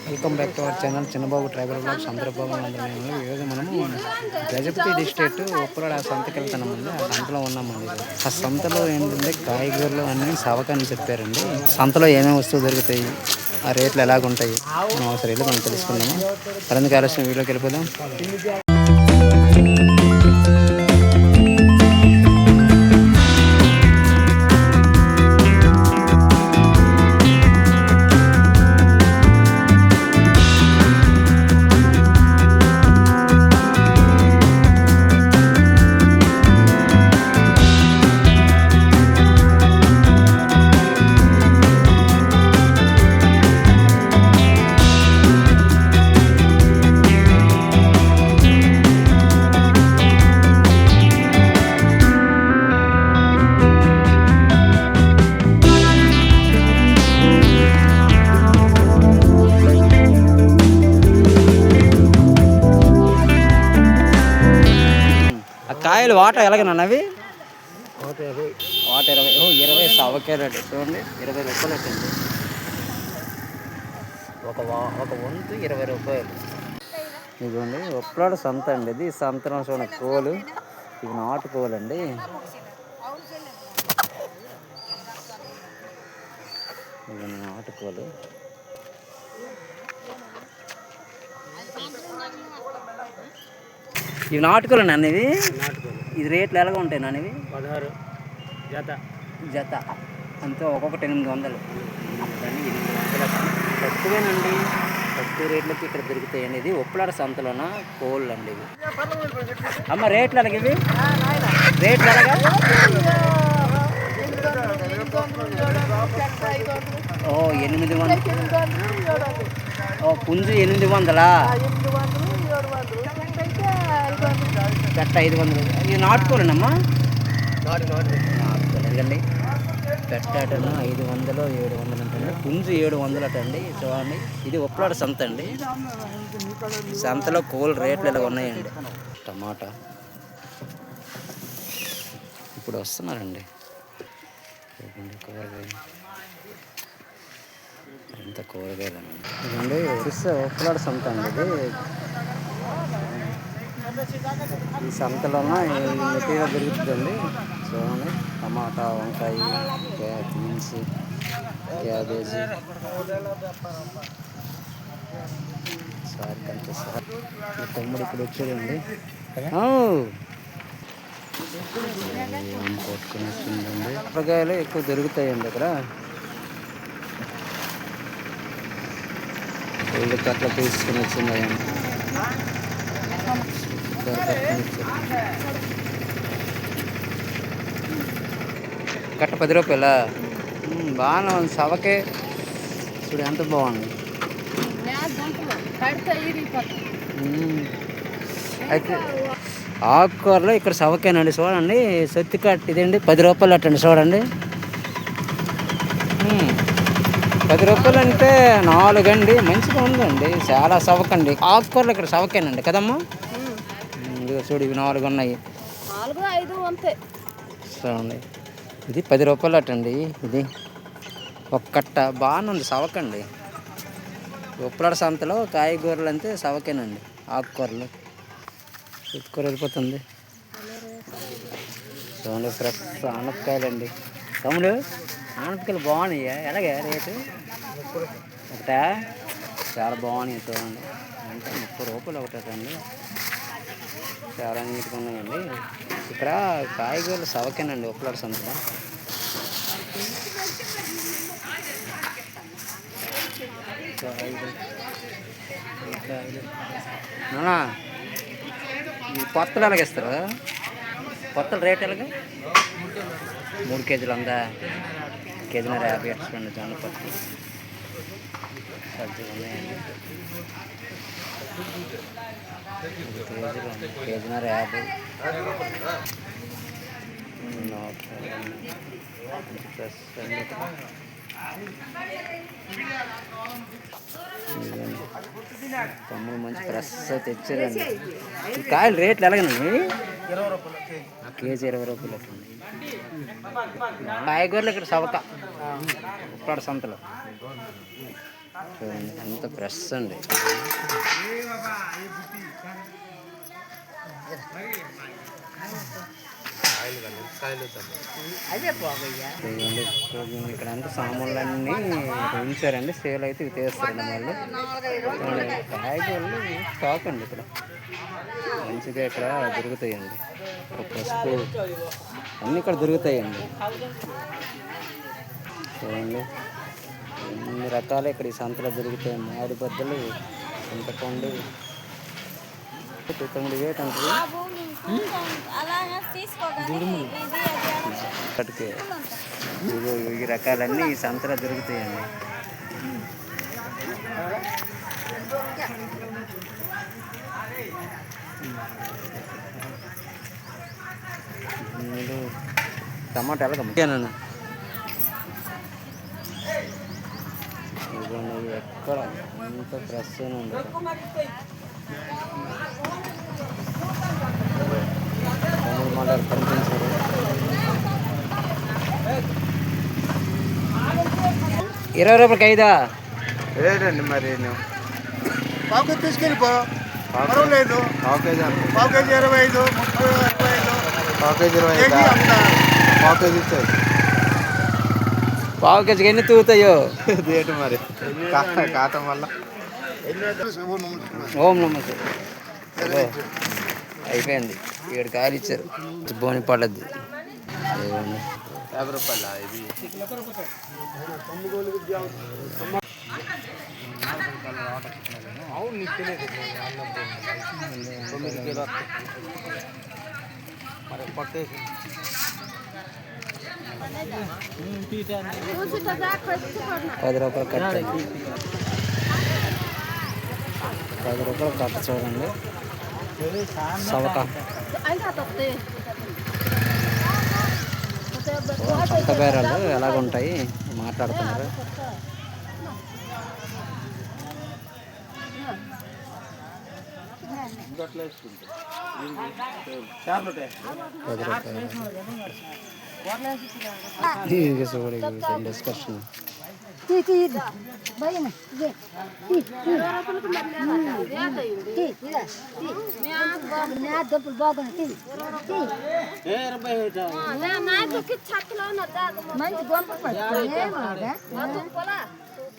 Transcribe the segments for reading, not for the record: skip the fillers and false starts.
Welcome back to our channel Chinnababu tribal blogs. అందరూ బాగుందండి. ఈరోజు మనము గజపతి డిస్ట్రిక్ట్ ఉప్పరాడ ఆ సంతకి వెళ్తున్నామండి. ఆ సంతలో ఉన్నామండి. ఆ సంతలో ఏంటంటే కాయగూరలు అన్నీ సవకని చెప్పారండి. సంతలో ఏమేమి వస్తువులు దొరుకుతాయి, ఆ రేట్లు ఎలాగుంటాయి మనం ఒకసారి వెళ్ళి మనం తెలుసుకుందాము. మరింత ఆలస్యం వీడియోకి వెళ్ళిపోదాం. కాయలు వాట ఎలాగేనా అవి? వాట 20 సవకేనండి. చూడండి, 20 రూపాయలు అండి. ఒక వంతు 20 రూపాయలు. ఇదిగోండి ఉప్పరాడ సంత అండి. ఇది సంతలో చూడండి కోలు, ఇవి నాటుకోలు అండి. ఇవి నాటుకోలు. ఇవి నాటుకోలు అండి. ఇవి ఇది రేట్లు ఎలాగ ఉంటాయి నాన్న? ఇవి 16 జత అంతే, ఒక్కొక్కటి 800. 800 తక్కువేనండి. తక్కువ రేట్లకి ఇక్కడ దొరుకుతాయండి. ఇది ఉప్పలాడ సంతలోన కోళ్ళు అండి ఇవి. అమ్మ రేట్లు ఎలాగ? ఇవి రేట్లు ఎలాగా? 800. పుంజు 800, కట్ట 500. ఇది నాటుకోలేండి అమ్మా? నాటుకోలు ఎందుకండి. పెట్టటను 500, 700 అంటే పుంజు 700 అటండి. చూడండి, ఇది ఉప్పలాడ సంత అండి. సంతలో కోళ్ళు రేట్లు ఇలా ఉన్నాయండి. టమాటా ఇప్పుడు వస్తున్నారండి. కూరగాయలు ఎంత కూరగాయలు ఇదండి. ఉప్పలాడ సంత అండి. ఇది ఈ సంతలోన మెటీరియల్ దొరుకుతుందండి. చూడండి, టమాటా, వంకాయ, బీన్స్, క్యాబేజీ, సార్ కంటే సార్ తమ్ముడు ఇప్పుడు వచ్చాడండి. కొట్టుకుని వచ్చిందండి. కూరగాయలు ఎక్కువ దొరుకుతాయండి ఇక్కడ. కోళ్ళు కట్ల తీసుకుని వచ్చిందండి. కట్ట 10 రూపాయలా? బాగానే ఉంది. సవకే చూడు ఎంత బాగుంది. అయితే ఆకుకూరలో ఇక్కడ సవకేనండి. చూడండి, సొత్తి కట్ట ఇదండి 10 రూపాయలు అట్టండి. చూడండి, 10 రూపాయలు అంటే 4 అండి. మంచిగా ఉందండి, చాలా సవకండి. ఆకుకూరలు ఇక్కడ సవకేనండి కదమ్మా? చూడు, ఇవి 4 ఉన్నాయి. చూడండి, ఇది 10 రూపాయలు అటండి. ఇది ఒక కట్ట బాగానే ఉంది. సవకండి. ఉప్పలాడ సంతలో కాయగూరలు అంతే సవకేనండి. ఆకుకూరలు ఎత్తుకూర వెళ్ళిపోతుంది. చూడండి, ఫ్రెష్ ఆనపకాయలండి. తమ్ముడు ఆనపకాయలు బాగున్నాయి. ఎలాగే రేటు? ఒకటా? చాలా బాగున్నాయి. చూడండి, అంటే 30 రూపాయలు ఒకటండి. చాలా నీట్గా ఉన్నాయండి. ఇక్కడ కాయగూరలు సవకేనండి ఉప్పలాడ సంతలో. ఈ కొత్తలు ఎలాగ ఇస్తారు? కొత్తలు రేట్ ఎలాగ? 3 కేజీలు ఉందా? కేజీన్నర 50 ఎట్టుకోండి. దాని కొత్త సబ్జీలు ఉన్నాయండి. 3 కేజీలు, కేజీన్నర 50. తమ్ముడు మంచి ఫ్రెష్ తెచ్చారండి. ఈ కాయలు రేట్లు ఎలాగనండి? కేజీ 20 రూపాయలు అట్లండి. కాయగూరలు ఇక్కడ సవక ఉప్పాడ సంతలో. చూడండి ఎంత ఫ్రెష్ అండి. ఇక్కడ అంతా సామాన్లన్నీ ఉంచారండి. సేల్ అయితే ఇవి తీస్తారండి వాళ్ళు. కాయగూరలు స్టాక్ అండి ఇక్కడ మంచిగా ఇక్కడ దొరుకుతాయండి. పసుపు అన్నీ ఇక్కడ దొరుకుతాయండి. చూడండి ఎన్ని రకాలు ఇక్కడ ఈ సంతలో దొరుకుతాయి. మామిడి బద్దలు, చింతపండు 9 వేలు అంటారు. ఇక్కడికి ఈ రకాలన్నీ ఈ సంతలో దొరుకుతాయండి. టమాటా ఎలాగమ్మా ఎక్కడ ఎంత ఫ్రెష్ ఉంది. కనిపించారు 20 రూపాయలకి 5 లేదండి. మరి పావు తీసుకెళ్ళిపో, పర్వాలేదు. పావు కేజీ 25, 30, 25. పావు కేజీ 25. పావు కేజీ ఇచ్చారు. పావు కేజీకి ఎన్ని తూగుతాయో రేటు మరి కాటం వల్ల. ఓం నమస్తే. అయిపోయింది. 7 కాయలు ఇచ్చారు. బోని పడద్దు 50 రూపాయల ఇది. అవును నీకు తెలియదు. 9 కిలో మరి పట్టేసి 10 రూపాయలు కట్ట. 10 రూపాయలు కట్ట. చూడండి సవక సంత బేరాలు ఎలాగుంటాయి మాట్లాడుతున్నారు. 10 రూపాయలు డిస్కషన్.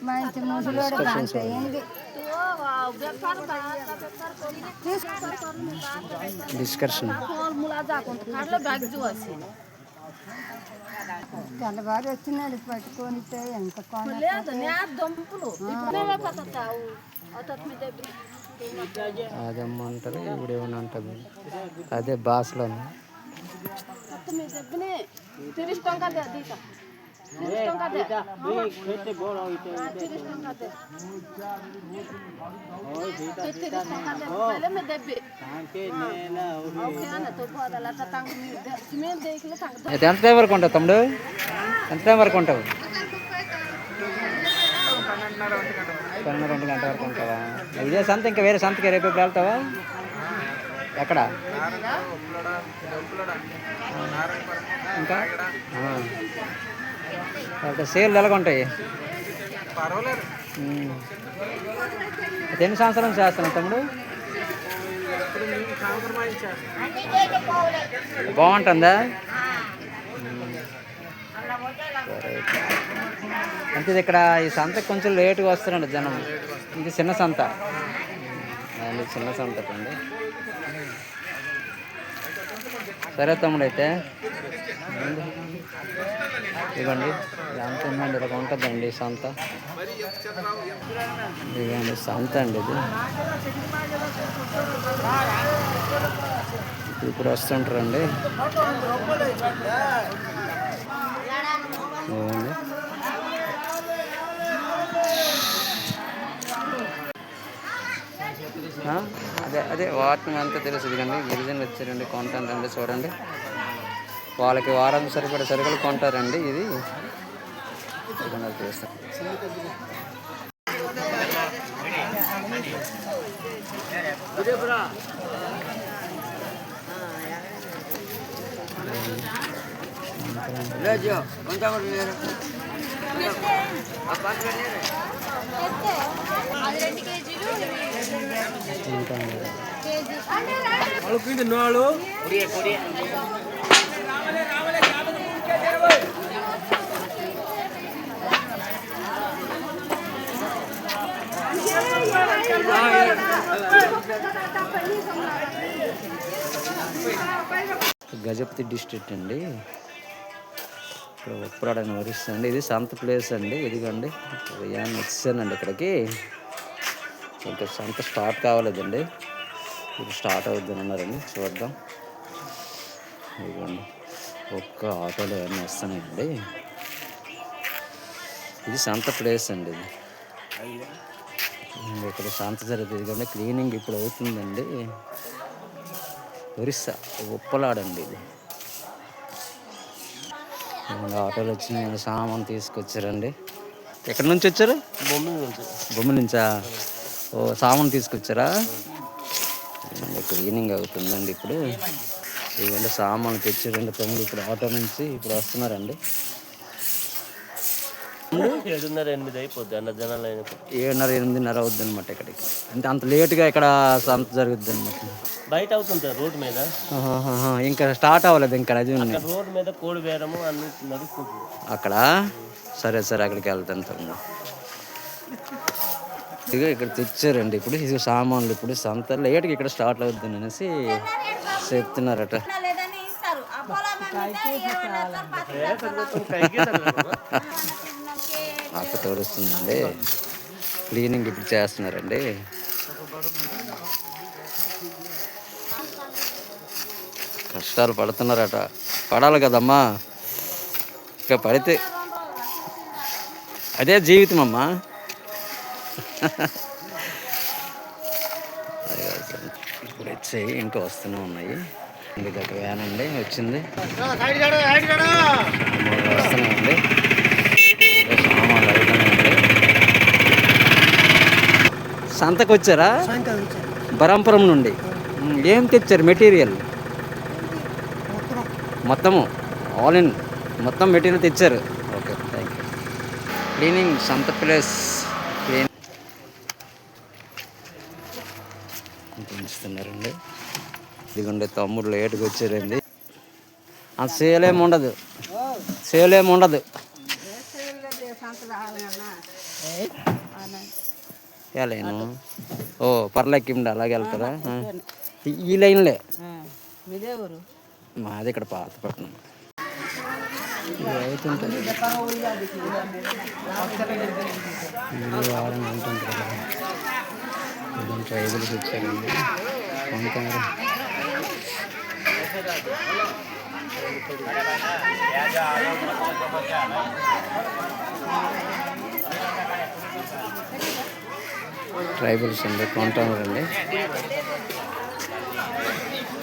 మంచి ముసలోడు డిస్కషన్ తెల్లవారు వచ్చినాడు పట్టుకొని ఎంత అదేమంటారు ఇవిడేమని అంటుంది. అదే బాస్లో ఎంత టైం వరకు ఉంటావు తమ్ముడు? ఎంత టైం వరకు ఉంటావు? 12 గంటల వరకు ఉంటావా? ఇదే సంత ఇంకా వేరే సంతకి రేపు వెళ్తావా? ఎక్కడ ఇంకా సేల్ ఎలాగ ఉంటాయి? ఎన్ని సంవత్సరాలు చేస్తున్నావు తమ్ముడు? బాగుంటుందా? అంటే ఇక్కడ ఈ సంతకు కొంచెం లేటుగా వస్తున్నాడు జనం. ఇది చిన్న సంత. చిన్న సంత అండి. సరే తమ్ముడు అయితే ఇవ్వండి. ఎంత ఉందండి? ఇలా ఉంటుందండి సంత. ఇవ్వండి సంత అండి ఇది. ఇప్పుడు వస్తుంటారండి. ఇవ్వండి అదే అదే వాటిని అంతా తెలుసు. ఇదిగండి గిరిజనులు వచ్చారండి కొంటారండి. చూడండి వాళ్ళకి వారం సరిపడే సరుకులు కొంటారండి. ఇది చేస్తాం. ఇంకా గజపతి డిస్ట్రిక్ట్ అండి. ఇక్కడ ఉప్పరాడ అని వరిస్తుంది. ఇది సంత ప్లేస్ అండి. ఇదిగోండి ఉదయాన్నే వచ్చానండి ఇక్కడికి. ఇంకా సంత స్టార్ట్ కావాలేదండి, ఇప్పుడు స్టార్ట్ అవుద్దని అన్నారండి. చూద్దాం. ఇదిగోండి ఒక్క ఆటోలో ఏమన్నా వస్తున్నాయండి. ఇది సంత ప్లేస్ అండి. ఇది ఇక్కడ సంత జరుగుతుంది. ఇదిగోండి క్లీనింగ్ ఇప్పుడు అవుతుందండి. ఒరిస్సా ఉప్పలాడండి ఇది. ఆటోలు వచ్చినాయి, సామాన్ తీసుకొచ్చారండి. ఎక్కడి నుంచి వచ్చారు? బొమ్మ నుంచా? ఓ సామాన్ తీసుకొచ్చారా? క్లీనింగ్ అవుతుందండి ఇప్పుడు. ఇదంటే సామాన్లు తెచ్చారండి తమ్ముడు. ఇప్పుడు ఆటో నుంచి ఇప్పుడు వస్తున్నారండి. 7:30-8 అయిపోద్ది అన్న జనాలు. 7:30-8:30 అవుద్ది అనమాట ఇక్కడికి. అంటే అంత లేట్గా ఇక్కడ సంత జరుగుద్ది అనమాట. బయట అవుతుంది రోడ్డు మీద, ఇంకా స్టార్ట్ అవ్వలేదు. ఇంకా అది రోడ్డు మీద కోడి బేరము అన్ని నడుస్తుంది అక్కడ. సరే సరే అక్కడికి వెళ్తాను తమ్ముడు. ఇక ఇక్కడ తెచ్చారండి ఇప్పుడు ఇది సామాన్లు. ఇప్పుడు సంత లేట్గా ఇక్కడ స్టార్ట్ అవుద్ది అనేసి చెప్తున్నారట. అక్క తోడుస్తుందండి. క్లీనింగ్ ఇప్పుడు చేస్తున్నారండి. కష్టాలు పడుతున్నారట. పడాలి కదమ్మా, ఇక పడితే అదే జీవితం అమ్మా. ఇప్పుడు వచ్చాయి, ఇంకా వస్తూనే ఉన్నాయి. ఇది ఒక వ్యాన్ అండి వచ్చింది, వస్తున్నాయండి. సామాన్లు అవుతున్నాయండి. సంతకు వచ్చారా? బరంపురం నుండి. ఏం తెచ్చారు మెటీరియల్? మొత్తము ఆల్ ఇన్ మొత్తం మెటీరియల్ తెచ్చారు. Okay, thank you. క్లీనింగ్ సంత ప్లేస్ క్లీన్ పెంచుతున్నారండి. ఇదిగోండి తమ్ముడు లేటుగా వచ్చారండి. సేల్ ఏమి ఉండదు, సేల్ ఏమి ఉండదు. లేను ఓ పర్లేకిండి అలాగే వెళ్తారా? ఈ లైన్లే మాది ఇక్కడ పాతపట్నం. అవుతుంటుంది వారం ఉంటుంది కదా. ట్రైబుల్స్ వచ్చారండి. వంకాయ ట్రైబుల్స్ అండి కొంటారండి.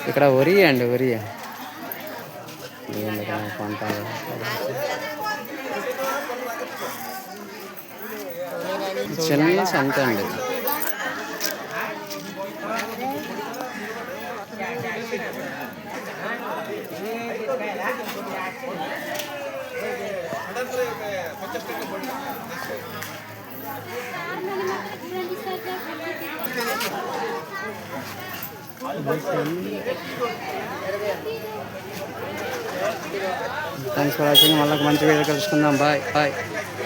ఇక్కడ వరి అండి, వరి కొంటారు. చిన్న సంత అండి. Thanks for watching. మళ్ళీ మంచి వీడియో కలుసుకుందాం. Bye bye.